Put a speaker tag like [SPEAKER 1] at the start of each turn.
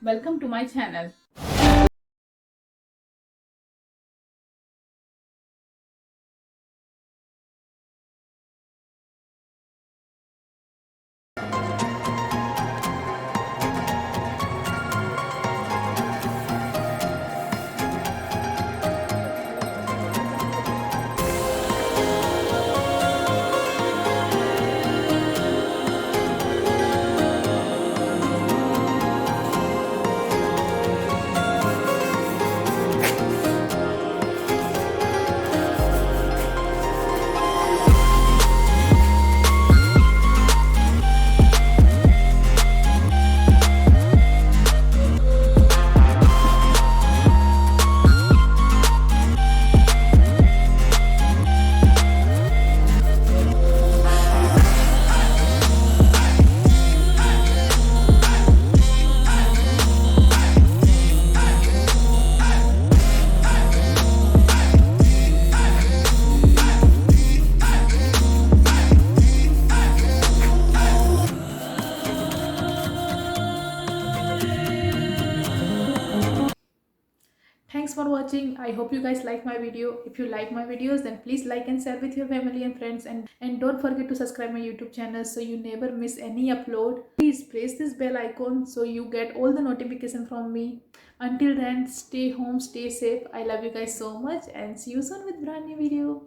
[SPEAKER 1] Welcome to my channel. Thanks for watching. I hope you guys like my video. If you like my videos, then please like and share with your family and friends, and don't forget to subscribe my YouTube channel so you never miss any upload. Please press this bell icon so you get all the notification from me. Until then, stay home, stay safe. I love you guys so much and see you soon with brand new video.